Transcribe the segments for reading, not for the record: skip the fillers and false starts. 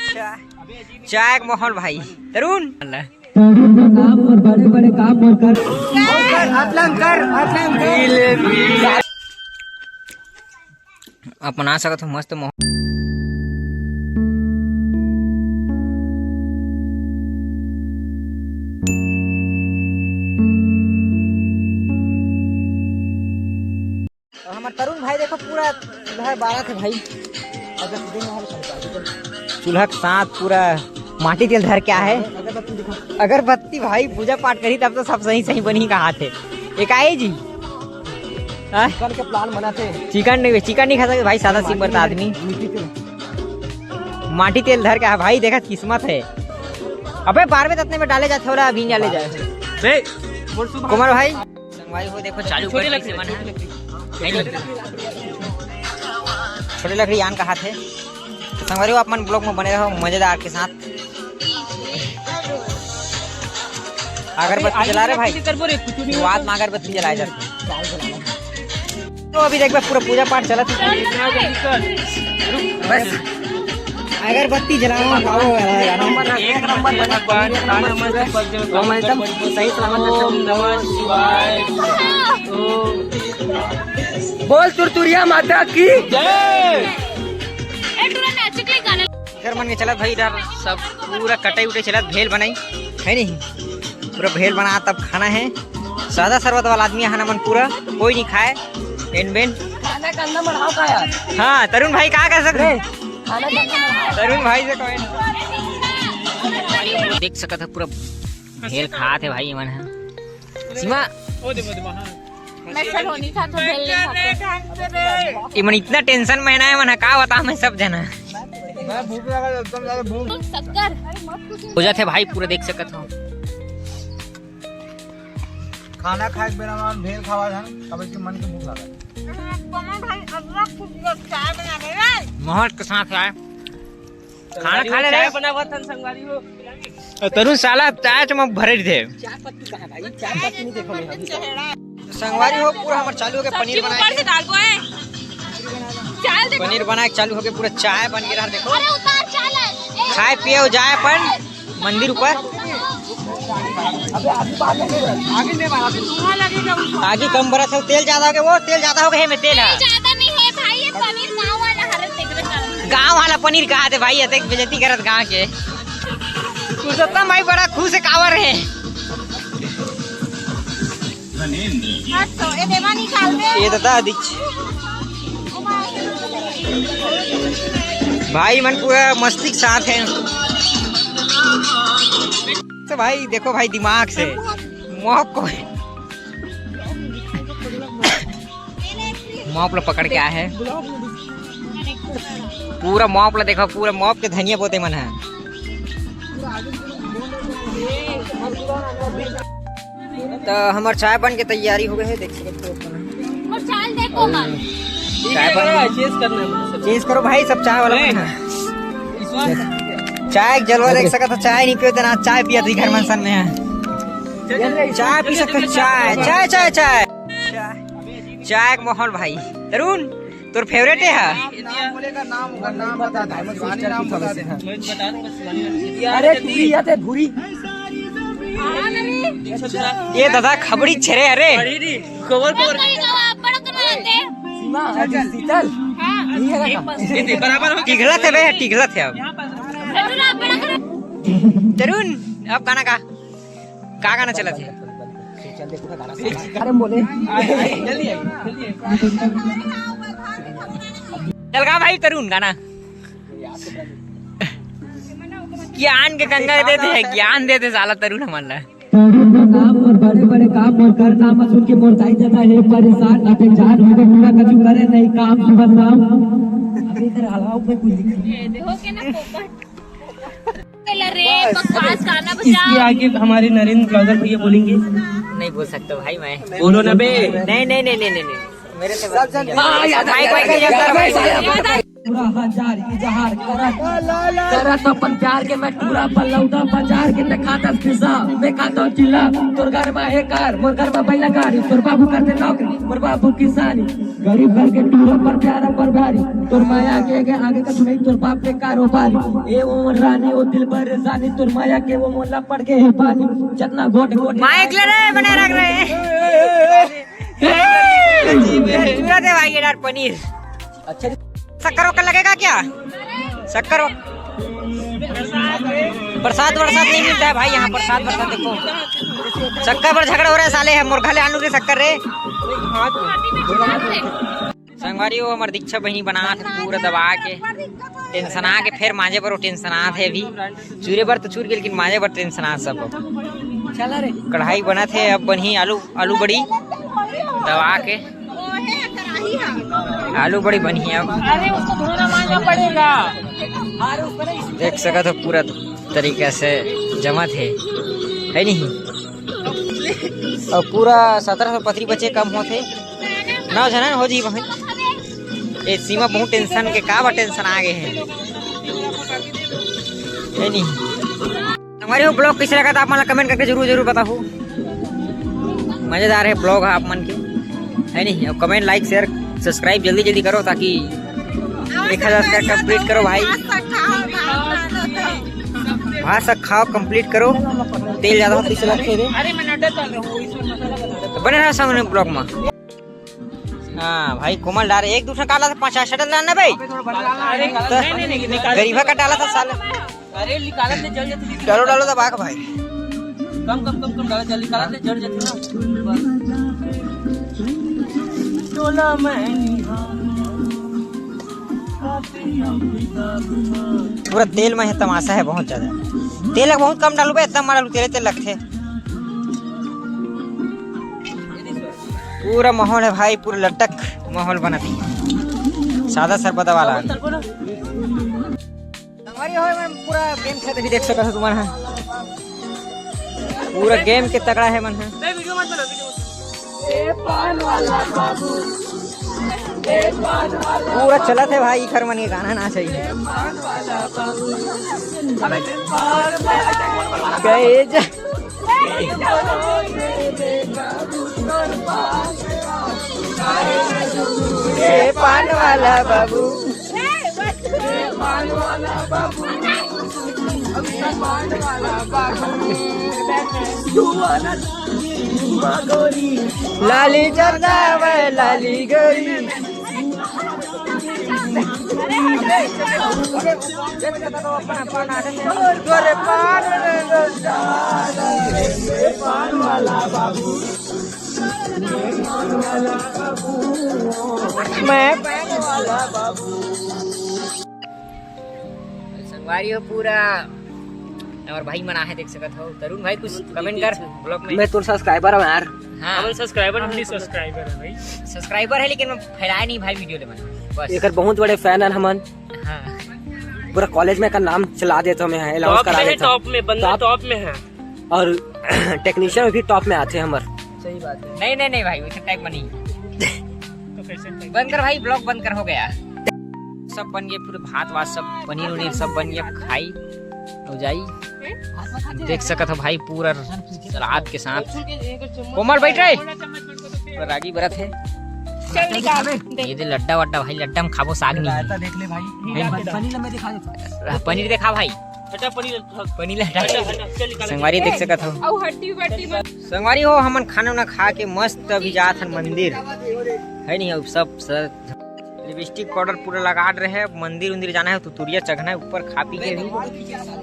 चाय का माहौल भाई तरुण काम और बड़े बड़े काम और कर अपना सकत हो मस्त माहौल। हमारे तरुण भाई देखो पूरा चूल्हा बारह थे भाई, चूल्हा के साथ पूरा माटी तेल धर के है। अगरबत्ती भाई पूजा पाठ करी तब तो सब सही सही बनी कहा थे। एक आए जी चिकन के प्लान बनाते, चिकन नहीं खा सकते भाई, सादा सिंपल आदमी माटी तेल धर के है भाई। देखा किस्मत है। अबे 12वें तत्ने में डाले जाते थोड़ा अभी डाले जाए। कुमार भाई हो देखो चालू छोटी लकड़ी आन का हाथ है। संगवारी आप मन ब्लॉग में बने रहो मजेदार के साथ। अगरबत्ती जला रहे भाई, शुरुआत में अगरबत्ती जलाए जाते। तो अभी देख पूरा पूजा पाठ चला बस अगरबत्ती जलाओ सही बोल तुरतुरिया माता की जय। मन के चलत भाई इधर सब पूरा कटाई उटे चलत, भेल बनाई है नहीं, पूरा भेल बना तब खाना है। सादा शरबत वाला आदमी है मन, पूरा कोई नहीं खाए एन बेन खाना का अंदर बढ़ाओ का यार। हाँ तरुण भाई क्या कर सकते तरुण भाई से कोई देख सकता था पूरा भेल खाते है भाई मन है। सीमा मन इतना टेंशन में है मन का बता मैं सब जना हो जाते भाई पूरा देख सकता हूँ। खाना खाए बिना भेल खावा था अब इसके मन के भूख लगा माहौल के साथ आए खाना खा ले रहे बना संगवारी हो। तरुण साला चाय चमक भरे थे संगवारी हो। पूरा हमारे चालू हो गया पनीर बनाए, पनीर बनाए चालू हो गया, पूरा चाय बन गया। देखो खाए पिए जाए अपन मंदिर ऊपर आगे कम बरस है। तेल ज्यादा हो गया, वो तेल ज्यादा हो गया में तेल है गाँव वाला पनीर कहा थे भाई अतक बेजती करत गाँव के पुरुषोत्तम भाई बड़ा खुश है कावर है। ये दादा भाई मन पूरा मस्ती के साथ है तो भाई देखो भाई दिमाग से मौक को मौपला पकड़ के आया है। पूरा मौपला देखो, पूरा मौप के धनिया बोते मन है। तो हमार चाय बन के तैयारी हो गई है, देख सकते हो। चाय बन चेंज करो भाई, सब चाय वाला चाय जलवा देख सकता चाय नहीं पियो ना, चाय पिया थी घर मनसन में चाय पी सकते। चाय चाय चाय चाय चाय का माहौल भाई तरुण तोर फेवरेट है। ये दादा खबड़ी छेरे अरे टिघला थे बे, टिघला थे। अब तरुण अब गाना का गाना चला थे चल गा भाई तरुण गाना ज्ञान के गंगा देते है, ज्ञान देते साला तरुण हमारा काम और बड़े बड़े काम और कर नाम सुन के मोर जाई जाता है परेशान अटे जान हो पूरा कछु करे नहीं काम सुबह शाम अभी इधर हलाओ पे कोई देखो के ना रे बकवास गाना बजा। इसके आगे हमारे नरेंद्र ब्लॉगर भैया बोलेंगे। नहीं बोल सकते भाई मैं, बोलो ना बे। नहीं नहीं नहीं नहीं नहीं मेरे से पूरा हजार इजहार करत अपन प्यार के मैं पूरा बलौदा बाजार के खाता पिज्जा मैं खाता चिल्ला तोर घर में है कार मोर घर में बैला गाड़ी तोर बाबू करते नौकरी मोर बाबू किसानी गरीब घर के टूर पर प्यारा पर भारी तोर माया के आगे का सुनाई तोर बाप के कारोबारी ए वो रानी ओ दिल पर जानी तोर माया के वो मोला पड़ के है पानी जितना घोट घोट माइक ले रहे बने रख रहे सूरत है भाई ये यार पनीर। अच्छा शक्कर वक्कर लगेगा क्या? शक्कर बरसात नहीं मिलता है भाई यहाँ बरसात देखो शक्कर पर झगड़ा हो रहा है साले है मुर्घा आलू के शक्कर रे संगवारी वो हमारे दीक्षा बहनी बना थे पूरा दबा के टेंशन आ के फिर माजे पर टेंशन आ थे अभी चूरे पर तो चूर के लेकिन माजे पर टेंशन आ सब चला रे कढ़ाई बना थे अब बनी आलू बड़ी दबा के आलू बड़ी बनी है अब अरे उसको धोना मांगना पड़ेगा देख सका तो पूरा तरीके से जमा थे है नहीं और पूरा 1700 पथरी बचे कम होते ना जना हो जी बहन ये सीमा बहुत टेंशन के का टेंशन आ गए हैं है नहीं हमारे वो ब्लॉग कैसे लगा था आप मन कमेंट करके जरूर बताओ मजेदार है ब्लॉग आप मन के है नहीं और कमेंट लाइक शेयर सब्सक्राइब जल्दी करो ताकि 1000 सब्सक्राइब कंप्लीट करो भाई भात सब खाओ कंप्लीट करो तेल ज्यादा होती से लगते तो बने रहा सामने ब्लॉग में। हाँ भाई कोमल डाल एक दूसरा काला था 5 शटल डालना भाई गरीबा का डाला था साल अरे निकाला से जल जाती डालो तो बाग भाई कम डाला जल्दी निकाला से जल जाती ना टोला पूरा तेल में है तमाशा है बहुत ज्यादा तेल बहुत कम डालू इतना मार डालू तेल लगते पूरा माहौल है भाई पूरा लटक माहौल बना थी सादा सरबता वाला पूरा गेम खेलते भी देख सका तुम्हारा पूरा गेम के तगड़ा है मन है पूरा चला थे भाई घर मन गाना ना चाहिए पान वाला बाबू लाली चंदा लाली गई संगवारी हो पूरा और भाई मना है देख सकत हो तरुण भाई कुछ कमेंट कर ब्लॉग में। मैं तो सब्सक्राइबर हूं यार। हाँ सब्सक्राइबर हम सब्सक्राइबर है भाई सब्सक्राइबर है लेकिन मैं फैलाया नहीं भाई वीडियो में बस एकर बहुत बड़े फैन है हमन। हाँ पूरा कॉलेज में का नाम चला देता हमें है अलाउंस करा देता टॉप में बंदा टॉप में है और टेक्नीशियन में भी टॉप में आते हैं हमर। सही बात है नहीं भाई वैसे टाइप में नहीं तो कैसे बंद कर भाई ब्लॉग बंद कर हो गया सब बन गए पूरे भात वात सब पनीर उनीर सब बन गया खाई हो जाई देख सकत हो भाई पूरा सलाद के साथ कोमल बैठ रहे रागी बरत है ये दे लड्डा वड्डा भाई लड्डा में खाबो साग नहीं देख ले भाई पनीर में दिखा देता पनीर देखा भाई पनीर संगवारी देख सकत हो संगवारी हो हमन खाना ना खा के मस्त अभी जात हन मंदिर है नहीं अब सब लिपस्टिक पाउडर पूरा लगा रहे हैं मंदिर उंदिर जाना है तो तुरिया चढ़ना है ऊपर खा पी के भी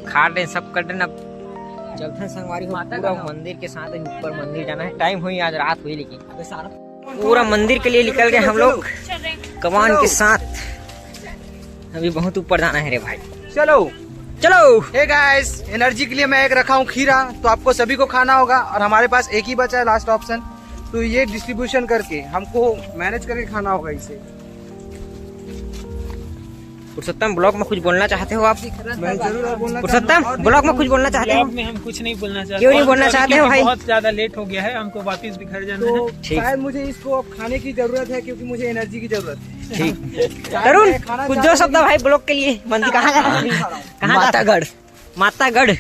खा रहे सब कर रहे ना चलते संगवारी हो पूरा मंदिर के साथ ऊपर मंदिर जाना है टाइम हुई आज रात हुई लेकिन पूरा मंदिर के लिए निकल गए हम लोग कमान के साथ अभी बहुत ऊपर जाना है रे भाई चलो हे गाइस एनर्जी के लिए मैं एक रखा हूँ खीरा तो आपको सभी को खाना होगा और हमारे पास एक ही बचा है लास्ट ऑप्शन तो ये डिस्ट्रीब्यूशन करके हमको मैनेज करके खाना होगा इसे। पुरुषोत्तम ब्लॉग में कुछ बोलना चाहते हो आप? मैं जरूर बोलना पुरुषोत्तम ब्लॉग में कुछ बोलना चाहते हो? में हम कुछ नहीं बोलना चाहते। क्यों नहीं बोलना चाहते हो भाई? बहुत ज्यादा लेट हो गया है हमको वापस भी घर जाना है। तो शायद मुझे इसको अब खाने की जरूरत है क्योंकि मुझे एनर्जी की जरूरत है। ठीक तरुण कुछ जो शब्द भाई ब्लॉग के लिए मंदिर कहाँ जा रहा है? कहाँ मातागढ़ मातागढ़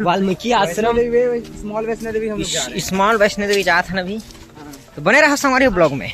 वाल्मीकि आश्रम स्मॉल वैष्णो देवी हम लोग जा रहे हैं। स्मॉल वैष्णो देवी जात है अभी, तो बने रहो हमारे ब्लॉग में।